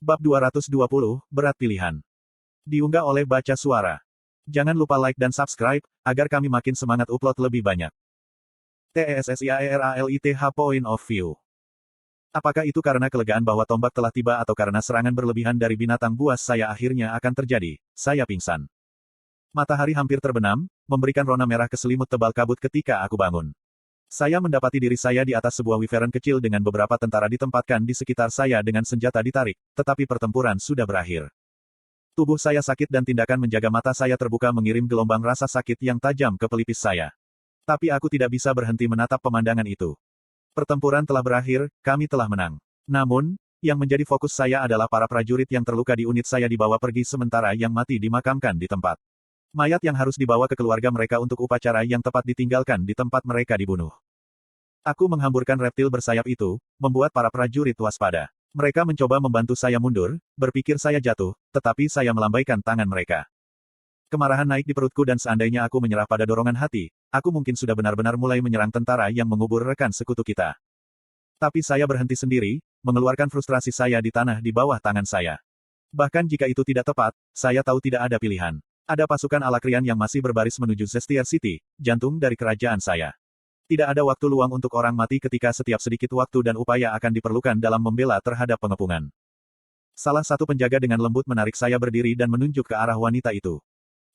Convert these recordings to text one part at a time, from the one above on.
Bab 220, Berat Pilihan. Diunggah oleh Baca Suara. Jangan lupa like dan subscribe, agar kami makin semangat upload lebih banyak. TESSIAERALITH Point of View. Apakah itu karena kelegaan bahwa tombak telah tiba atau karena serangan berlebihan dari binatang buas saya akhirnya akan terjadi? Saya pingsan. Matahari hampir terbenam, memberikan rona merah ke selimut tebal kabut ketika aku bangun. Saya mendapati diri saya di atas sebuah wyvern kecil dengan beberapa tentara ditempatkan di sekitar saya dengan senjata ditarik, tetapi pertempuran sudah berakhir. Tubuh saya sakit dan tindakan menjaga mata saya terbuka mengirim gelombang rasa sakit yang tajam ke pelipis saya. Tapi aku tidak bisa berhenti menatap pemandangan itu. Pertempuran telah berakhir, kami telah menang. Namun, yang menjadi fokus saya adalah para prajurit yang terluka di unit saya dibawa pergi sementara yang mati dimakamkan di tempat. Mayat yang harus dibawa ke keluarga mereka untuk upacara yang tepat ditinggalkan di tempat mereka dibunuh. Aku menghamburkan reptil bersayap itu, membuat para prajurit waspada. Mereka mencoba membantu saya mundur, berpikir saya jatuh, tetapi saya melambaikan tangan mereka. Kemarahan naik di perutku dan seandainya aku menyerah pada dorongan hati, aku mungkin sudah benar-benar mulai menyerang tentara yang mengubur rekan sekutu kita. Tapi saya berhenti sendiri, mengeluarkan frustrasi saya di tanah di bawah tangan saya. Bahkan jika itu tidak tepat, saya tahu tidak ada pilihan. Ada pasukan Alakrian yang masih berbaris menuju Zestier City, jantung dari kerajaan saya. Tidak ada waktu luang untuk orang mati ketika setiap sedikit waktu dan upaya akan diperlukan dalam membela terhadap pengepungan. Salah satu penjaga dengan lembut menarik saya berdiri dan menunjuk ke arah wanita itu.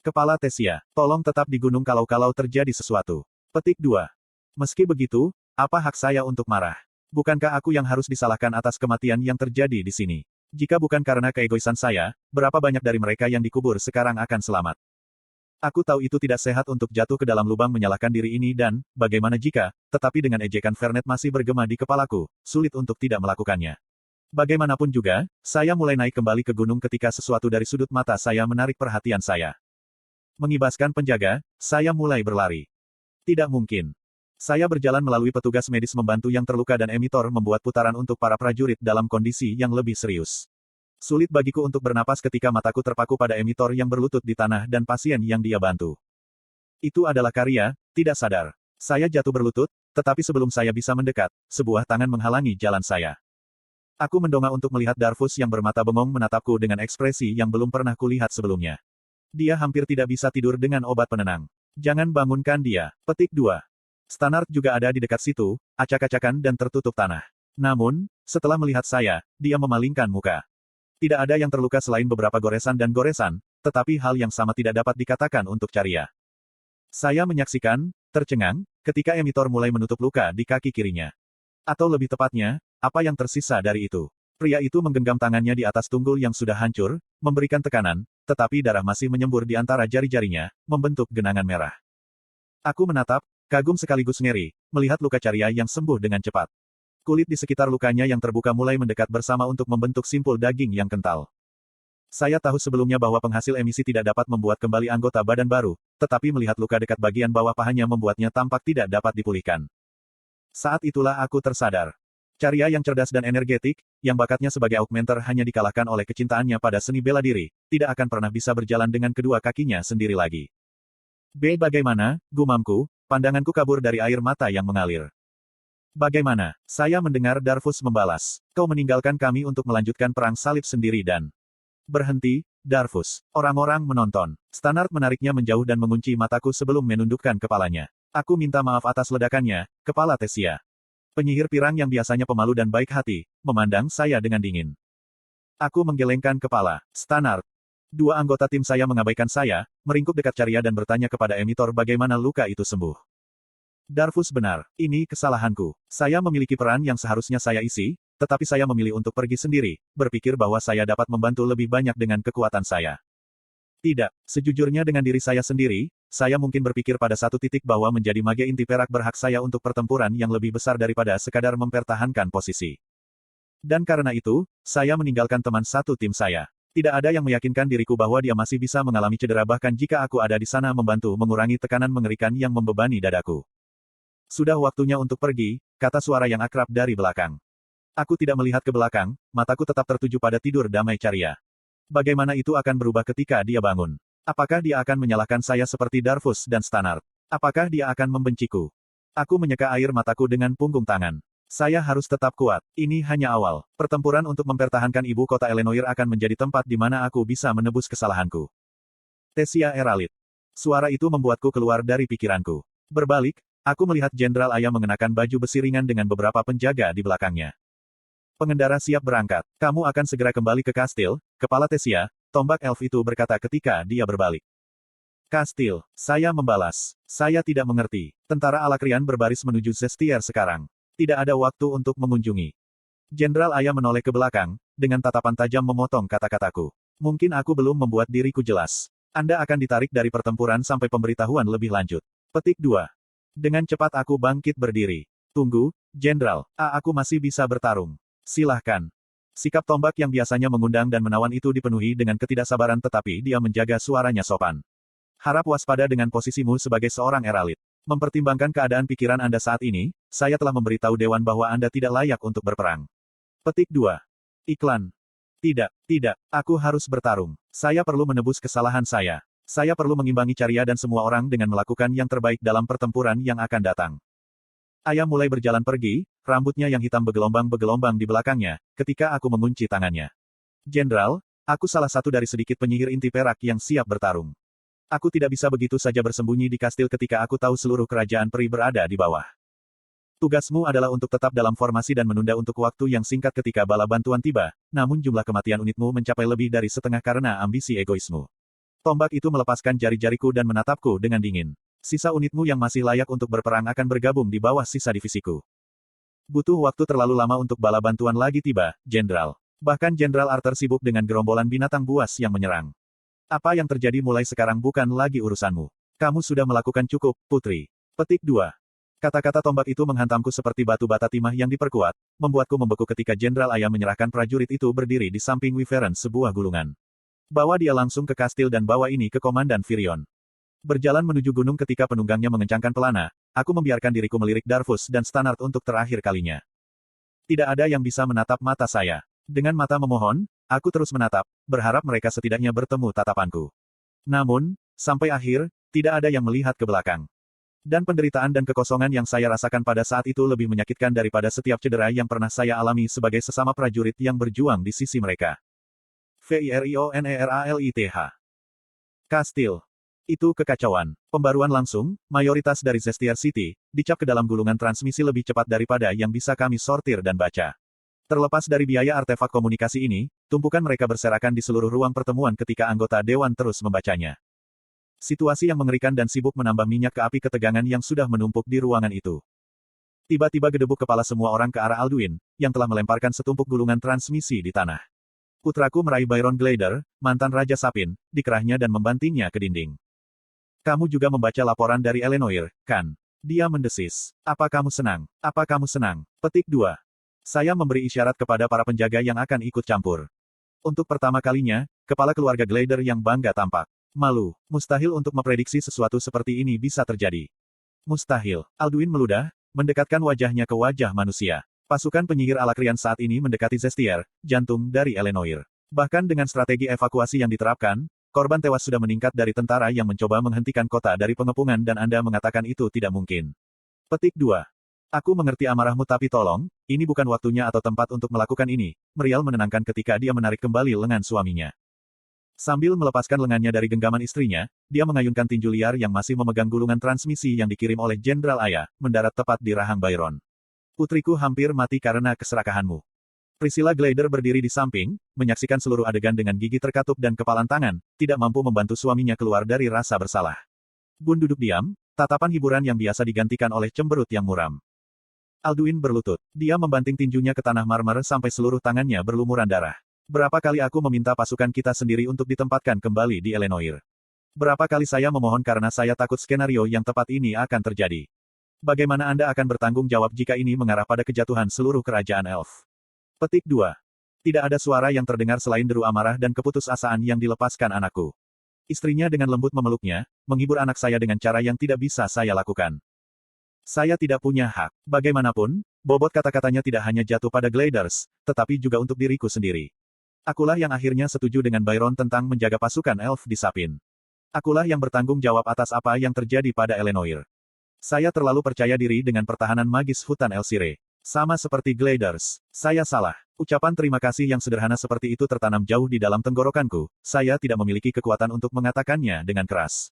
Kepala Tesia, tolong tetap di gunung kalau terjadi sesuatu. Petik 2. Meski begitu, apa hak saya untuk marah? Bukankah aku yang harus disalahkan atas kematian yang terjadi di sini? Jika bukan karena keegoisan saya, berapa banyak dari mereka yang dikubur sekarang akan selamat? Aku tahu itu tidak sehat untuk jatuh ke dalam lubang menyalahkan diri ini dan, bagaimana jika, tetapi dengan ejekan Vernet masih bergema di kepalaku, sulit untuk tidak melakukannya. Bagaimanapun juga, saya mulai naik kembali ke gunung ketika sesuatu dari sudut mata saya menarik perhatian saya. Mengibaskan penjaga, saya mulai berlari. Tidak mungkin. Saya berjalan melalui petugas medis membantu yang terluka dan emitor membuat putaran untuk para prajurit dalam kondisi yang lebih serius. Sulit bagiku untuk bernapas ketika mataku terpaku pada emitor yang berlutut di tanah dan pasien yang dia bantu. Itu adalah Karya, tidak sadar. Saya jatuh berlutut, tetapi sebelum saya bisa mendekat, sebuah tangan menghalangi jalan saya. Aku mendongak untuk melihat Darfus yang bermata bengong menatapku dengan ekspresi yang belum pernah kulihat sebelumnya. Dia hampir tidak bisa tidur dengan obat penenang. Jangan bangunkan dia. Petik 2. Stannard juga ada di dekat situ, acak-acakan dan tertutup tanah. Namun, setelah melihat saya, dia memalingkan muka. Tidak ada yang terluka selain beberapa goresan dan goresan, tetapi hal yang sama tidak dapat dikatakan untuk Carya. Saya menyaksikan, tercengang, ketika emitor mulai menutup luka di kaki kirinya. Atau lebih tepatnya, apa yang tersisa dari itu. Pria itu menggenggam tangannya di atas tunggul yang sudah hancur, memberikan tekanan, tetapi darah masih menyembur di antara jari-jarinya, membentuk genangan merah. Aku menatap, kagum sekaligus ngeri, melihat luka Carya yang sembuh dengan cepat. Kulit di sekitar lukanya yang terbuka mulai mendekat bersama untuk membentuk simpul daging yang kental. Saya tahu sebelumnya bahwa penghasil emisi tidak dapat membuat kembali anggota badan baru, tetapi melihat luka dekat bagian bawah pahanya membuatnya tampak tidak dapat dipulihkan. Saat itulah aku tersadar. Carya yang cerdas dan energetik, yang bakatnya sebagai augmenter hanya dikalahkan oleh kecintaannya pada seni bela diri, tidak akan pernah bisa berjalan dengan kedua kakinya sendiri lagi. Bagaimana, gumamku, pandanganku kabur dari air mata yang mengalir. Bagaimana? Saya mendengar Darfus membalas. Kau meninggalkan kami untuk melanjutkan perang salib sendiri dan... Berhenti, Darfus. Orang-orang menonton. Stannard menariknya menjauh dan mengunci mataku sebelum menundukkan kepalanya. Aku minta maaf atas ledakannya, Kepala Tesia. Penyihir pirang yang biasanya pemalu dan baik hati, memandang saya dengan dingin. Aku menggelengkan kepala. Stannard. Dua anggota tim saya mengabaikan saya, meringkuk dekat Carya dan bertanya kepada emitor bagaimana luka itu sembuh. Darfus benar, ini kesalahanku. Saya memiliki peran yang seharusnya saya isi, tetapi saya memilih untuk pergi sendiri, berpikir bahwa saya dapat membantu lebih banyak dengan kekuatan saya. Tidak, sejujurnya dengan diri saya sendiri, saya mungkin berpikir pada satu titik bahwa menjadi mage inti perak berhak saya untuk pertempuran yang lebih besar daripada sekadar mempertahankan posisi. Dan karena itu, saya meninggalkan teman satu tim saya. Tidak ada yang meyakinkan diriku bahwa dia masih bisa mengalami cedera bahkan jika aku ada di sana membantu mengurangi tekanan mengerikan yang membebani dadaku. Sudah waktunya untuk pergi, kata suara yang akrab dari belakang. Aku tidak melihat ke belakang, mataku tetap tertuju pada tidur damai Carya. Bagaimana itu akan berubah ketika dia bangun? Apakah dia akan menyalahkan saya seperti Darfus dan Stannard? Apakah dia akan membenciku? Aku menyeka air mataku dengan punggung tangan. Saya harus tetap kuat. Ini hanya awal. Pertempuran untuk mempertahankan ibu kota Elenoir akan menjadi tempat di mana aku bisa menebus kesalahanku. Tesia Eralit. Suara itu membuatku keluar dari pikiranku. Berbalik, aku melihat Jenderal Aya mengenakan baju besi ringan dengan beberapa penjaga di belakangnya. Pengendara siap berangkat. Kamu akan segera kembali ke kastil, Kepala Tesia, tombak elf itu berkata ketika dia berbalik. Kastil, saya membalas. Saya tidak mengerti. Tentara Alakrian berbaris menuju Zestier sekarang. Tidak ada waktu untuk mengunjungi. Jenderal Aya menoleh ke belakang, dengan tatapan tajam memotong kata-kataku. Mungkin aku belum membuat diriku jelas. Anda akan ditarik dari pertempuran sampai pemberitahuan lebih lanjut. Petik 2. Dengan cepat aku bangkit berdiri. Tunggu, Jenderal, aku masih bisa bertarung. Silahkan. Sikap tombak yang biasanya mengundang dan menawan itu dipenuhi dengan ketidaksabaran tetapi dia menjaga suaranya sopan. Harap waspada dengan posisimu sebagai seorang Eralit. Mempertimbangkan keadaan pikiran Anda saat ini, saya telah memberitahu Dewan bahwa Anda tidak layak untuk berperang. Petik 2. Iklan. Tidak, aku harus bertarung. Saya perlu menebus kesalahan saya. Saya perlu mengimbangi Carya dan semua orang dengan melakukan yang terbaik dalam pertempuran yang akan datang. Aya mulai berjalan pergi, rambutnya yang hitam bergelombang-bergelombang di belakangnya, ketika aku mengunci tangannya. Jenderal, aku salah satu dari sedikit penyihir inti perak yang siap bertarung. Aku tidak bisa begitu saja bersembunyi di kastil ketika aku tahu seluruh kerajaan peri berada di bawah. Tugasmu adalah untuk tetap dalam formasi dan menunda untuk waktu yang singkat ketika bala bantuan tiba, namun jumlah kematian unitmu mencapai lebih dari setengah karena ambisi egoismu. Tombak itu melepaskan jari-jariku dan menatapku dengan dingin. Sisa unitmu yang masih layak untuk berperang akan bergabung di bawah sisa divisiku. Butuh waktu terlalu lama untuk bala bantuan lagi tiba, Jenderal. Bahkan Jenderal Arthur sibuk dengan gerombolan binatang buas yang menyerang. Apa yang terjadi mulai sekarang bukan lagi urusanmu. Kamu sudah melakukan cukup, Putri. Petik 2. Kata-kata tombak itu menghantamku seperti batu bata timah yang diperkuat, membuatku membeku ketika Jenderal Aya menyerahkan prajurit itu berdiri di samping Wyvern sebuah gulungan. Bawa dia langsung ke kastil dan bawa ini ke Komandan Virion. Berjalan menuju gunung ketika penunggangnya mengencangkan pelana, aku membiarkan diriku melirik Darvus dan Stannard untuk terakhir kalinya. Tidak ada yang bisa menatap mata saya. Dengan mata memohon, aku terus menatap, berharap mereka setidaknya bertemu tatapanku. Namun, sampai akhir, tidak ada yang melihat ke belakang. Dan penderitaan dan kekosongan yang saya rasakan pada saat itu lebih menyakitkan daripada setiap cedera yang pernah saya alami sebagai sesama prajurit yang berjuang di sisi mereka. Virionneralith. Kastil. Itu kekacauan. Pembaruan langsung, mayoritas dari Zestier City, dicap ke dalam gulungan transmisi lebih cepat daripada yang bisa kami sortir dan baca. Terlepas dari biaya artefak komunikasi ini, tumpukan mereka berserakan di seluruh ruang pertemuan ketika anggota Dewan terus membacanya. Situasi yang mengerikan dan sibuk menambah minyak ke api ketegangan yang sudah menumpuk di ruangan itu. Tiba-tiba gedebuk kepala semua orang ke arah Alduin, yang telah melemparkan setumpuk gulungan transmisi di tanah. Putraku meraih Byron Glider, mantan Raja Sapin, dikerahnya dan membantingnya ke dinding. Kamu juga membaca laporan dari Elenoir, kan? Dia mendesis. Apa kamu senang? Apa kamu senang? Petik 2. Saya memberi isyarat kepada para penjaga yang akan ikut campur. Untuk pertama kalinya, kepala keluarga Glider yang bangga tampak. Malu. Mustahil untuk memprediksi sesuatu seperti ini bisa terjadi. Mustahil. Alduin meludah, mendekatkan wajahnya ke wajah manusia. Pasukan penyihir Alakrian saat ini mendekati Zestier, jantung dari Elenoir. Bahkan dengan strategi evakuasi yang diterapkan, korban tewas sudah meningkat dari tentara yang mencoba menghentikan kota dari pengepungan dan Anda mengatakan itu tidak mungkin. Petik 2. Aku mengerti amarahmu tapi tolong, ini bukan waktunya atau tempat untuk melakukan ini, Merial menenangkan ketika dia menarik kembali lengan suaminya. Sambil melepaskan lengannya dari genggaman istrinya, dia mengayunkan tinju liar yang masih memegang gulungan transmisi yang dikirim oleh Jenderal Aya, mendarat tepat di rahang Byron. Putriku hampir mati karena keserakahanmu. Priscilla Glider berdiri di samping, menyaksikan seluruh adegan dengan gigi terkatup dan kepalan tangan, tidak mampu membantu suaminya keluar dari rasa bersalah. Bun duduk diam, tatapan hiburan yang biasa digantikan oleh cemberut yang muram. Alduin berlutut. Dia membanting tinjunya ke tanah marmer sampai seluruh tangannya berlumuran darah. Berapa kali aku meminta pasukan kita sendiri untuk ditempatkan kembali di Elenoir? Berapa kali saya memohon karena saya takut skenario yang tepat ini akan terjadi? Bagaimana Anda akan bertanggung jawab jika ini mengarah pada kejatuhan seluruh kerajaan elf? Petik 2. Tidak ada suara yang terdengar selain deru amarah dan keputusasaan yang dilepaskan anakku. Istrinya dengan lembut memeluknya, menghibur anak saya dengan cara yang tidak bisa saya lakukan. Saya tidak punya hak. Bagaimanapun, bobot kata-katanya tidak hanya jatuh pada Gliders, tetapi juga untuk diriku sendiri. Akulah yang akhirnya setuju dengan Byron tentang menjaga pasukan elf di Sapin. Akulah yang bertanggung jawab atas apa yang terjadi pada Elenoir. Saya terlalu percaya diri dengan pertahanan magis hutan Elsire. Sama seperti Gliders. Saya salah. Ucapan terima kasih yang sederhana seperti itu tertanam jauh di dalam tenggorokanku. Saya tidak memiliki kekuatan untuk mengatakannya dengan keras.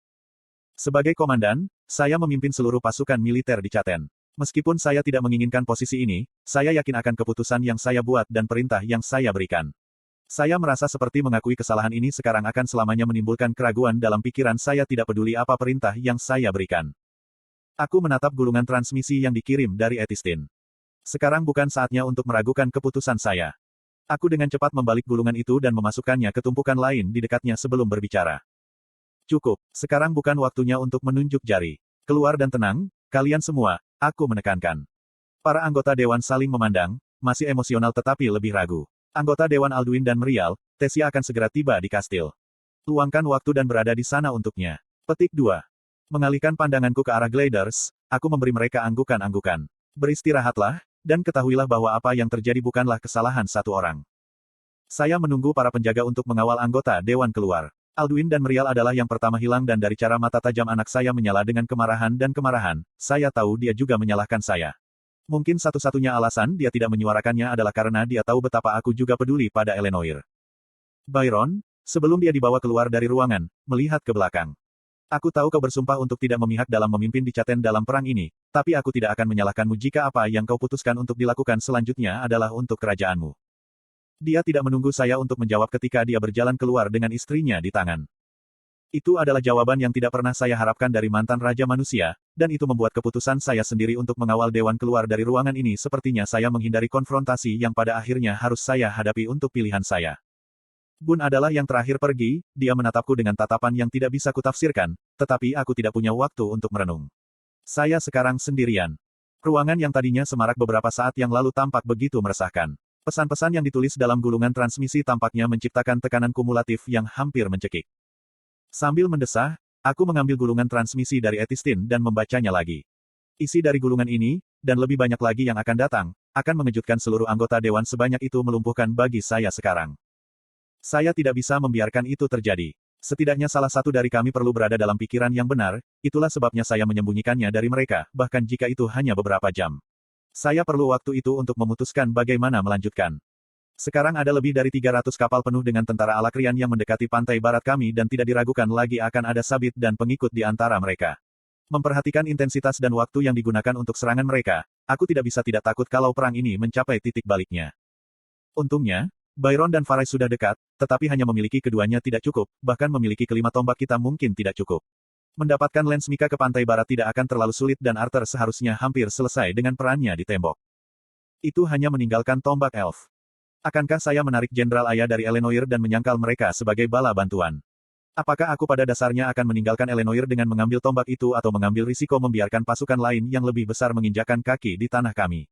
Sebagai komandan, saya memimpin seluruh pasukan militer di Chaten. Meskipun saya tidak menginginkan posisi ini, saya yakin akan keputusan yang saya buat dan perintah yang saya berikan. Saya merasa seperti mengakui kesalahan ini sekarang akan selamanya menimbulkan keraguan dalam pikiran saya tidak peduli apa perintah yang saya berikan. Aku menatap gulungan transmisi yang dikirim dari Etistin. Sekarang bukan saatnya untuk meragukan keputusan saya. Aku dengan cepat membalik gulungan itu dan memasukkannya ke tumpukan lain di dekatnya sebelum berbicara. Cukup, sekarang bukan waktunya untuk menunjuk jari. Keluar dan tenang, kalian semua, aku menekankan. Para anggota Dewan saling memandang, masih emosional tetapi lebih ragu. Anggota Dewan Alduin dan Merial, Tessia akan segera tiba di kastil. Luangkan waktu dan berada di sana untuknya. Petik 2. Mengalihkan pandanganku ke arah Gliders, aku memberi mereka anggukan-anggukan. Beristirahatlah, dan ketahuilah bahwa apa yang terjadi bukanlah kesalahan satu orang. Saya menunggu para penjaga untuk mengawal anggota Dewan keluar. Alduin dan Merial adalah yang pertama hilang dan dari cara mata tajam anak saya menyala dengan kemarahan dan kemarahan, saya tahu dia juga menyalahkan saya. Mungkin satu-satunya alasan dia tidak menyuarakannya adalah karena dia tahu betapa aku juga peduli pada Eleanor. Byron, sebelum dia dibawa keluar dari ruangan, melihat ke belakang. Aku tahu kau bersumpah untuk tidak memihak dalam memimpin di Chaten dalam perang ini, tapi aku tidak akan menyalahkanmu jika apa yang kau putuskan untuk dilakukan selanjutnya adalah untuk kerajaanmu. Dia tidak menunggu saya untuk menjawab ketika dia berjalan keluar dengan istrinya di tangan. Itu adalah jawaban yang tidak pernah saya harapkan dari mantan Raja Manusia, dan itu membuat keputusan saya sendiri untuk mengawal Dewan keluar dari ruangan ini sepertinya saya menghindari konfrontasi yang pada akhirnya harus saya hadapi untuk pilihan saya. Bun adalah yang terakhir pergi, dia menatapku dengan tatapan yang tidak bisa kutafsirkan, tetapi aku tidak punya waktu untuk merenung. Saya sekarang sendirian. Ruangan yang tadinya semarak beberapa saat yang lalu tampak begitu meresahkan. Pesan-pesan yang ditulis dalam gulungan transmisi tampaknya menciptakan tekanan kumulatif yang hampir mencekik. Sambil mendesah, aku mengambil gulungan transmisi dari Etistin dan membacanya lagi. Isi dari gulungan ini, dan lebih banyak lagi yang akan datang, akan mengejutkan seluruh anggota Dewan sebanyak itu melumpuhkan bagi saya sekarang. Saya tidak bisa membiarkan itu terjadi. Setidaknya salah satu dari kami perlu berada dalam pikiran yang benar, itulah sebabnya saya menyembunyikannya dari mereka, bahkan jika itu hanya beberapa jam. Saya perlu waktu itu untuk memutuskan bagaimana melanjutkan. Sekarang ada lebih dari 300 kapal penuh dengan tentara Alakrian yang mendekati pantai barat kami dan tidak diragukan lagi akan ada sabit dan pengikut di antara mereka. Memperhatikan intensitas dan waktu yang digunakan untuk serangan mereka, aku tidak bisa tidak takut kalau perang ini mencapai titik baliknya. Untungnya, Byron dan Farai sudah dekat, tetapi hanya memiliki keduanya tidak cukup, bahkan memiliki kelima tombak kita mungkin tidak cukup. Mendapatkan lens Mika ke pantai barat tidak akan terlalu sulit dan Arthur seharusnya hampir selesai dengan perannya di tembok. Itu hanya meninggalkan tombak elf. Akankah saya menarik Jenderal Ayah dari Eleanor dan menyangkal mereka sebagai bala bantuan? Apakah aku pada dasarnya akan meninggalkan Eleanor dengan mengambil tombak itu atau mengambil risiko membiarkan pasukan lain yang lebih besar menginjakan kaki di tanah kami?